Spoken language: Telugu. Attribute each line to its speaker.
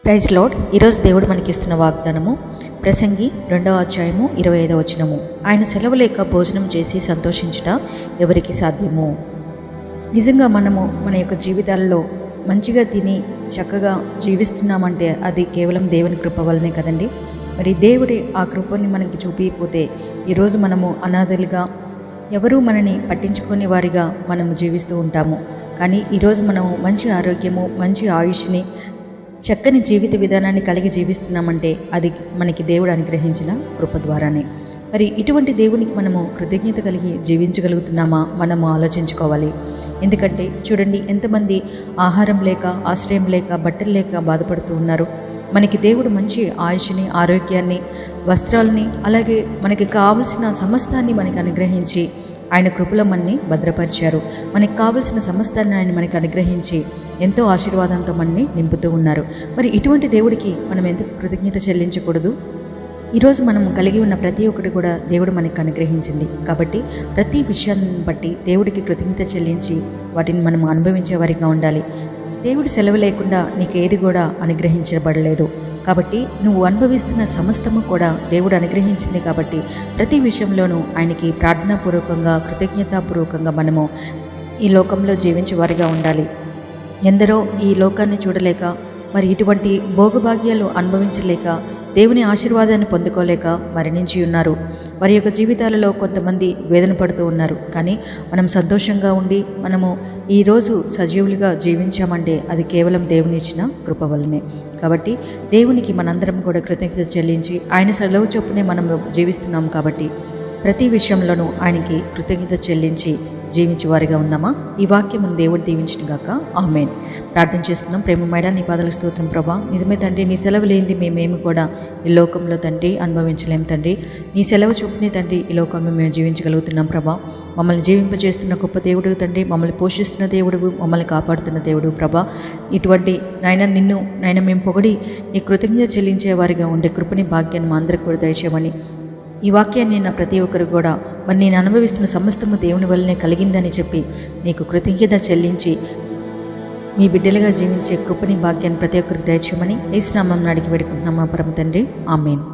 Speaker 1: Praise lord. ఈరోజు దేవుడు మనకిస్తున్న వాగ్దానము ప్రసంగి 2వ అధ్యాయము 25వ వచనము. ఆయన సెలవు లేక భోజనం చేసి సంతోషించుట ఎవరికి సాధ్యము? నిజంగా మనము మన యొక్క జీవితాలలో మంచిగా తిని చక్కగా జీవిస్తున్నామంటే అది కేవలం దేవుని కృప వల్లనే కదండి. మరి దేవుడి ఆ కృపని మనకి చూపించకపోతే ఈరోజు మనము అనాథలుగా, ఎవరూ మనని పట్టించుకునే వారిగా మనము జీవిస్తూ ఉంటాము. కానీ ఈరోజు మనము మంచి ఆరోగ్యము, మంచి ఆయుష్ని, చక్కని జీవిత విధానాన్ని కలిగి జీవిస్తున్నామంటే అది మనకి దేవుడు అనుగ్రహించిన కృప ద్వారానే. మరి ఇటువంటి దేవునికి మనము కృతజ్ఞత కలిగి జీవించగలుగుతున్నామా మనము ఆలోచించుకోవాలి. ఎందుకంటే చూడండి, ఎంతమంది ఆహారం లేక, ఆశ్రయం లేక, బట్టలు లేక బాధపడుతూ ఉన్నారు. మనకి దేవుడు మంచి ఆయుష్ని, ఆరోగ్యాన్ని, వస్త్రాలని, అలాగే మనకి కావలసిన సమస్తాన్ని మనకి అనుగ్రహించి ఆయన కృపలో మనని భద్రపరిచారు. మనకి కావలసిన సమస్తాన్ని ఆయన మనకి అనుగ్రహించి ఎంతో ఆశీర్వాదంతో మనని నింపుతూ ఉన్నారు. మరి ఇటువంటి దేవుడికి మనం ఎందుకు కృతజ్ఞత చెల్లించకూడదు? ఈరోజు మనం కలిగి ఉన్న ప్రతి ఒక్కటి కూడా దేవుడు మనకు అనుగ్రహించింది కాబట్టి ప్రతి విషయాన్ని బట్టి దేవుడికి కృతజ్ఞత చెల్లించి వాటిని మనం అనుభవించే వారిగా ఉండాలి. దేవుడి సెలవు లేకుండా నీకు ఏది కూడా అనుగ్రహించబడలేదు కాబట్టి నువ్వు అనుభవిస్తున్న సమస్తము కూడా దేవుడు అనుగ్రహించింది. కాబట్టి ప్రతి విషయంలోనూ ఆయనకి ప్రార్థనాపూర్వకంగా, కృతజ్ఞతాపూర్వకంగా మనము ఈ లోకంలో జీవించే వారిగా ఉండాలి. ఎందరో ఈ లోకాన్ని చూడలేక, మరి ఇటువంటి భోగభాగ్యాలు అనుభవించలేక, దేవుని ఆశీర్వాదాన్ని పొందుకోలేక మరణించి ఉన్నారు. వారి యొక్క జీవితాలలో కొంతమంది వేదన పడుతూ ఉన్నారు. కానీ మనం సంతోషంగా ఉండి మనము ఈరోజు సజీవులుగా జీవించామంటే అది కేవలం దేవుని ఇచ్చిన కృప వల్లనే. కాబట్టి దేవునికి మనందరం కూడా కృతజ్ఞత చెల్లించి ఆయన సెలవు చొప్పునే మనం జీవిస్తున్నాం. కాబట్టి ప్రతి విషయంలోనూ ఆయనకి కృతజ్ఞత చెల్లించి జీవించే వారిగా ఉందామా? ఈ వాక్యం దేవుడు దీవించిన గాక. ఆమేన్. ప్రార్థన చేసుకుందాం. ప్రేమమేడా నీ పాదాలకు స్తోత్రం ప్రభా. నిజమే తండ్రి, నీ సెలవు లేనిది మేమేమి కూడా ఈ లోకంలో తండ్రి అనుభవించలేం తండ్రి. నీ సెలవు చొప్పునే తండ్రి ఈ లోకంలో మేము జీవించగలుగుతున్నాం ప్రభా. మమ్మల్ని జీవింపజేస్తున్న గొప్ప దేవుడు తండ్రి, మమ్మల్ని పోషిస్తున్న దేవుడు, మమ్మల్ని కాపాడుతున్న దేవుడు ప్రభా. ఇటువంటి నాయన మేము పొగిడి నీ కృతజ్ఞత చెల్లించే వారిగా ఉండే కృపని, భాగ్యాన్ని మా అందరికి కూడా దయచేయమని ఈ వాక్యాన్ని నా ప్రతి ఒక్కరు కూడా మరి నేను అనుభవిస్తున్న సమస్తము దేవుని వల్లనే కలిగిందని చెప్పి నీకు కృతజ్ఞత చెల్లించి మీ బిడ్డలుగా జీవించే కృపని, భాగ్యాన్ని ప్రతి ఒక్కరికి దయచేయమని యేసు నామమున అడిగి వేడుకుంటున్నాం మా పరమ తండ్రి. ఆమేన్.